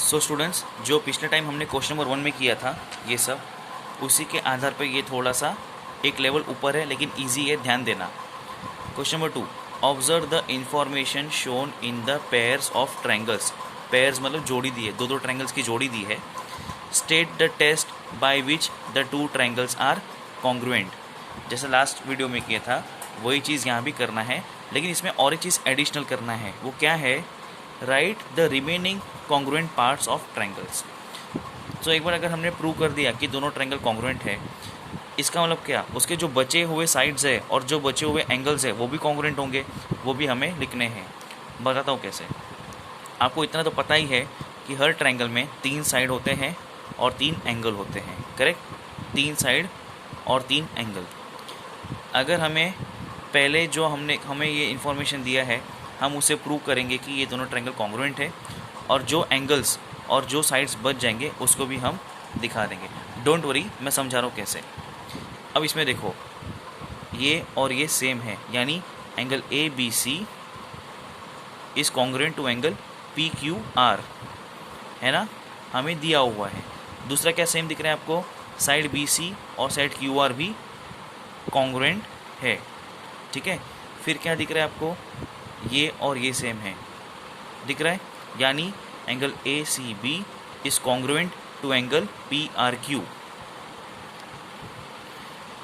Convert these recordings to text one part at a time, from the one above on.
So students, जो पिछले time हमने क्वेश्चन नंबर 1 में किया था ये सब, उसी के आधार पर ये थोड़ा सा एक लेवल ऊपर है लेकिन इजी है, ध्यान देना। Question number 2, observe the information shown in the pairs of triangles. Pairs मतलब जोड़ी दी है, दो ट्रायंगल्स की जोड़ी दी है। State the test by which the two triangles are congruent. जैसे लास्ट वीडियो में किया था वही चीज़ यहाँ भी करना है, लेकिन इसमें और एक चीज़ एडिशनल करना है। वो क्या है? Write the remaining congruent parts of triangles. तो एक बार अगर हमने प्रूव कर दिया कि दोनों ट्रायंगल कॉन्ग्रुएंट है, इसका मतलब क्या? उसके जो बचे हुए साइड्स है और जो बचे हुए एंगल्स है वो भी कॉन्ग्रुएंट होंगे, वो भी हमें लिखने हैं। बताता हूँ कैसे। आपको इतना तो पता ही है कि हर ट्रायंगल में 3 साइड होते हैं और 3 एंगल होते हैं, करेक्ट? 3 साइड और 3 एंगल। अगर हमें पहले जो हमें ये इन्फॉर्मेशन दिया है, हम उसे प्रूव करेंगे कि ये दोनों ट्रायंगल कॉन्ग्रुएंट है, और जो एंगल्स और जो साइड्स बच जाएंगे उसको भी हम दिखा देंगे। डोंट वरी, मैं समझा रहा हूँ कैसे। अब इसमें देखो, ये और ये सेम है, यानी angle A B C is congruent to angle P Q R, है ना? हमें दिया हुआ है। दूसरा क्या सेम दिख रहा है आपको? साइड बी सी और साइड क्यू आर भी कॉन्ग्रुएंट है, ठीक है? फिर क्या दिख रहा है आपको? ये और ये सेम है, दिख रहा है, यानी angle A C B is congruent to angle P R Q.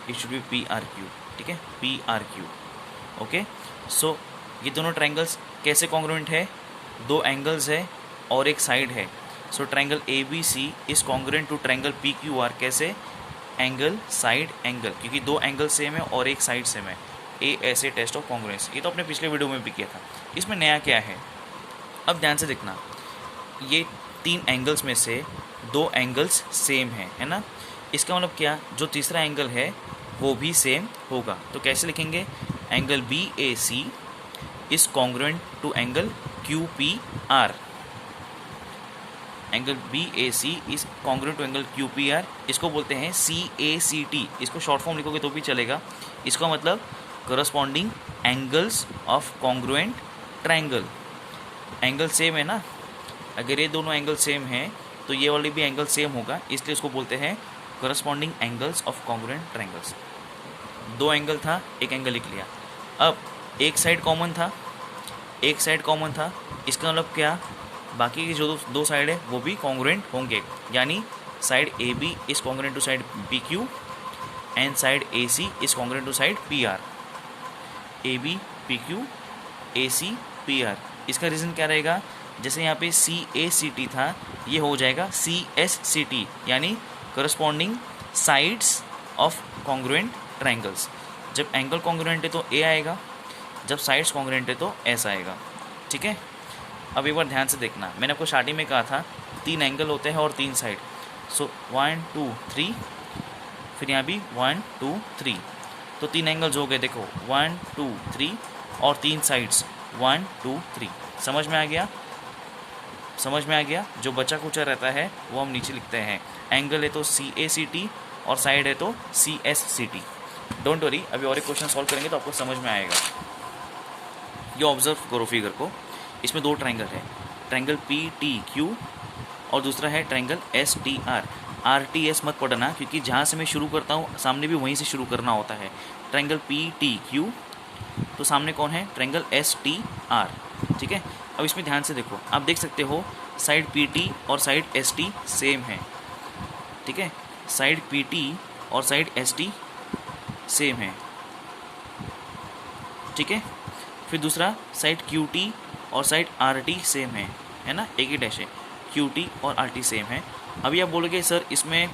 It should be P R Q, ठीक है? P R Q, okay. So ये दोनों ट्रायंगल्स कैसे कॉन्ग्रुएंट है? दो एंगल्स है और एक साइड है। So triangle A B C is congruent to triangle P Q R. कैसे? एंगल साइड एंगल, क्योंकि दो एंगल सेम है और एक साइड सेम है। ए ऐसे टेस्ट ऑफ कॉन्ग्रुएंस, ये तो अपने पिछले वीडियो में भी किया था। इसमें नया क्या है? अब ध्यान से देखना, ये 3 एंगल्स में से 2 एंगल्स सेम है ना? इसका मतलब क्या? जो तीसरा एंगल है वो भी सेम होगा। तो कैसे लिखेंगे? Angle B A C is congruent to angle Q P R. Angle B A C is congruent to angle Q P R. इसको बोलते हैं सी ए सी टी। इसको शॉर्ट फॉर्म लिखोगे तो भी चलेगा। इसका मतलब corresponding angles of congruent triangle. Angle same है ना? अगर ये दोनों एंगल सेम हैं तो ये वाली भी एंगल सेम होगा, इसलिए इसको बोलते हैं corresponding angles of congruent triangles. 2 angle था, एक एंगल लिख लिया। अब एक साइड कॉमन था, एक साइड कॉमन था, इसका मतलब क्या? बाकी की जो दो साइड है वो भी कॉन्ग्रुएंट होंगे, यानी side A B is congruent to side P Q and side A C is congruent to side P R. A B P Q A C P R. इसका रीज़न क्या रहेगा? जैसे यहाँ पे सी ए सी टी था, ये हो जाएगा सी एस सी टी, यानी corresponding sides of congruent triangles. जब एंगल कॉन्ग्रुएंट है तो ए आएगा, जब साइड्स कॉन्ग्रुएंट है तो एस आएगा, ठीक है? अब एक बार ध्यान से देखना, मैंने आपको स्टार्टिंग में कहा था 3 एंगल होते हैं और 3 साइड। सो 1 2 3, फिर यहाँ भी 1 2 3, तो 3 एंगल्स हो गए। देखो 1 2 3 और 3 साइड्स 1 2 3। समझ में आ गया? समझ में आ गया? जो बचा कुचा रहता है वो हम नीचे लिखते हैं। एंगल है तो सी ए सी टी और साइड है तो C S C T. Don't worry, अभी और एक क्वेश्चन सॉल्व करेंगे तो आपको समझ में आएगा। ये ऑब्जर्व करो फिगर को। इसमें 2 ट्रायंगल है, ट्रायंगल पी टी क्यू और दूसरा है triangle S T are. R T S मत पढ़ना, क्योंकि जहाँ से मैं शुरू करता हूँ सामने भी वहीं से शुरू करना होता है। ट्रायंगल पी टी क्यू, तो सामने कौन है? ट्रायंगल एस टी आर, ठीक है? अब इसमें ध्यान से देखो, आप देख सकते हो साइड पी टी और साइड एस टी सेम है, ठीक है? साइड पी टी और साइड एस टी सेम है, ठीक है? फिर दूसरा साइड क्यू टी और साइड आर टी सेम है ना? एक ही डैश है, क्यू टी और आर टी सेम है। अभी आप बोलोगे सर इसमें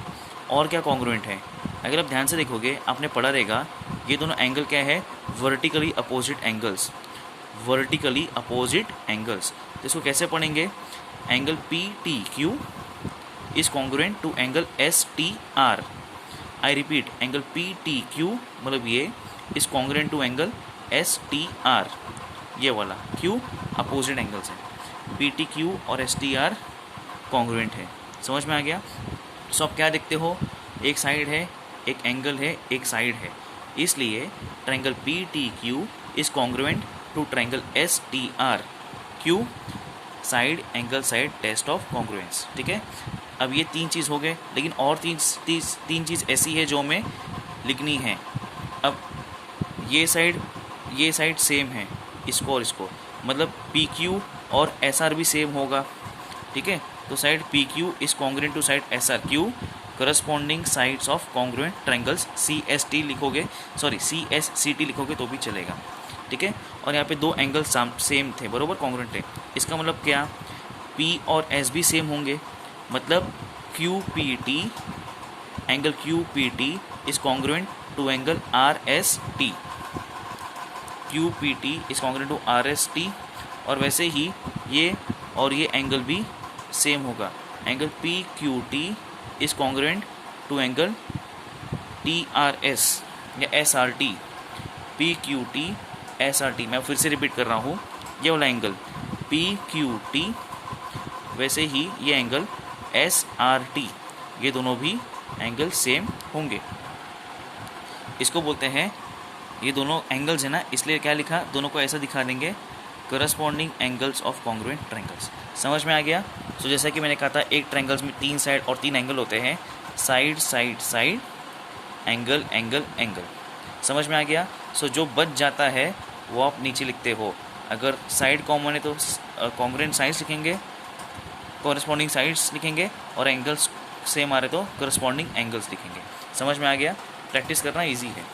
और क्या कॉन्ग्रुएंट है? अगर आप ध्यान से देखोगे, आपने पढ़ा रहेगा ये दोनों एंगल क्या है? Vertically opposite angles. Vertically opposite angles, तो इसको कैसे पढ़ेंगे? Angle P T Q is congruent to angle S T R. I repeat, angle P T Q मतलब ये is congruent to angle S T R. ये वाला क्यू अपोजिट एंगल्स है, P T Q और एस टी आर कॉन्ग्रुएंट है। समझ में आ गया? सो आप क्या देखते हो? एक साइड है, एक एंगल है, एक साइड है, इसलिए triangle P T Q is congruent to triangle S T R. Q side angle side test of congruence. ठीक है, अब ये 3 चीज़ हो गए, लेकिन और तीन चीज़ ऐसी है जो हमें लिखनी है। अब ये साइड सेम है इसको और इसको, मतलब पी क्यू और एस आर भी सेम होगा। ठीक है, तो side P Q is congruent to side S R Q, corresponding sides of congruent triangles C S T लिखोगे, sorry C S C T लिखोगे तो भी चलेगा। ठीक है, और यहाँ पे 2 एंगल सेम थे, बरोबर कॉन्ग्रुएंट है। इसका मतलब क्या, पी और एस भी सेम होंगे, मतलब Q P T, angle Q P T is congruent to angle R S T, Q P T is congruent to R S T. और वैसे ही ये और ये एंगल भी सेम होगा, angle P Q T is congruent to angle T R S या S R T, P Q T S R T. मैं फिर से रिपीट कर रहा हूँ, ये वाला एंगल पी क्यू टी, वैसे ही ये एंगल एस आर टी, ये दोनों भी एंगल सेम होंगे। इसको बोलते हैं, ये दोनों एंगल्स है ना, इसलिए क्या लिखा, दोनों को ऐसा दिखा देंगे, corresponding angles of congruent triangles. समझ में आ गया। सो जैसा कि मैंने कहा था, एक ट्रायंगल्स में 3 साइड और 3 एंगल होते हैं, side side side, angle angle angle. समझ में आ गया। सो जो बच जाता है वो आप नीचे लिखते हो। अगर साइड कॉमन है तो कॉन्ग्रुएंट साइड्स लिखेंगे, कॉरस्पॉन्डिंग साइड्स लिखेंगे, और एंगल्स सेम आ रहे तो करस्पॉन्डिंग एंगल्स लिखेंगे। समझ में आ गया। प्रैक्टिस करना इजी है।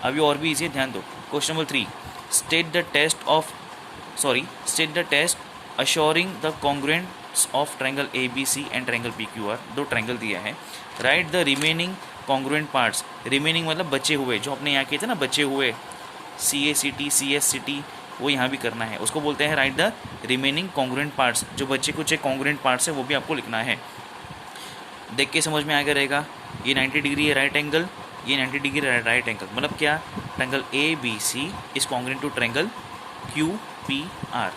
अभी और भी इजी है, ध्यान दो। Question number 3, state the test assuring the congruence of triangle A B C and triangle P Q R. 2 triangle दिया है, write the remaining congruent parts. Remaining मतलब बचे हुए, जो अपने यहाँ किए थे ना बचे हुए, C A C T C S C T, वो यहाँ भी करना है। उसको बोलते हैं right the remaining congruent parts. जो बचे कुछ कॉन्ग्रुएंट पार्ट्स है वो भी आपको लिखना है। देख के समझ में आ गया रहेगा। ये 90 डिग्री है राइट एंगल, ये 90 डिग्री राइट एंगल, मतलब क्या, triangle A B C is congruent to triangle Q P R.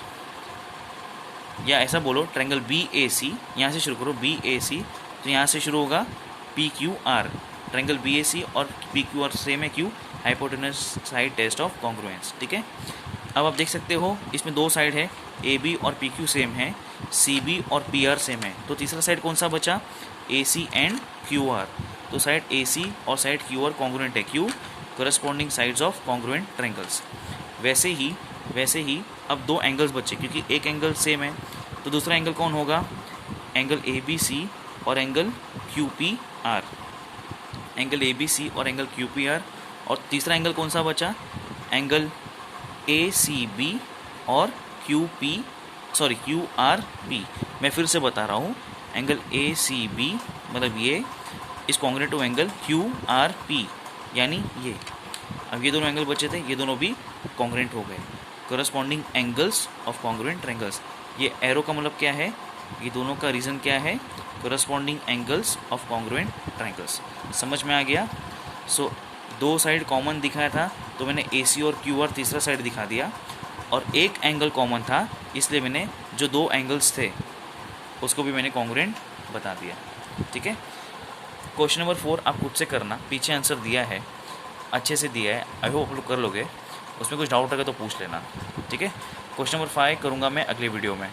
या ऐसा बोलो, ट्रायंगल बी ए सी, यहाँ से शुरू करो, बी ए सी, तो यहाँ से शुरू होगा P Q R. Triangle B A C और पी क्यू आर सेम है, Q, hypotenuse side test of congruence. ठीक है, अब आप देख सकते हो इसमें 2 साइड है, ए बी और पी क्यू सेम है, सी बी और पी आर सेम है, तो तीसरा साइड कौन सा बचा, ए सी एंड क्यू आर। तो साइड ए सी और साइड क्यू आर कॉन्ग्रुएंट है, Q, corresponding sides of congruent triangles. वैसे ही अब 2 एंगल्स बचे, क्योंकि एक एंगल सेम है, तो दूसरा एंगल कौन होगा, एंगल ए बी सी और angle Q P R, angle A B C और एंगल क्यू पी आर। और तीसरा एंगल कौन सा बचा, एंगल ए सी बी और क्यू आर पी। मैं फिर से बता रहा हूँ, एंगल ए सी बी मतलब ये is congruent to angle Q R P, यानी ये। अब ये दोनों एंगल बचे थे, ये दोनों भी कॉन्ग्रुएंट हो गए, corresponding angles of congruent triangles. ये एरो का मतलब क्या है, ये दोनों का रीज़न क्या है, corresponding angles of congruent triangles. समझ में आ गया। सो 2 साइड कॉमन दिखाया था, तो मैंने ए सी और क्यू आर तीसरा साइड दिखा दिया, और एक एंगल कॉमन था, इसलिए मैंने जो 2 एंगल्स थे उसको भी मैंने कॉन्ग्रुएंट बता दिया। ठीक है, क्वेश्चन नंबर 4 आप खुद से करना, पीछे आंसर दिया है, अच्छे से दिया है, आई होप आप लोग कर लोगे। उसमें कुछ डाउट अगर तो पूछ लेना। ठीक है, क्वेश्चन नंबर 5 करूँगा मैं अगले वीडियो में।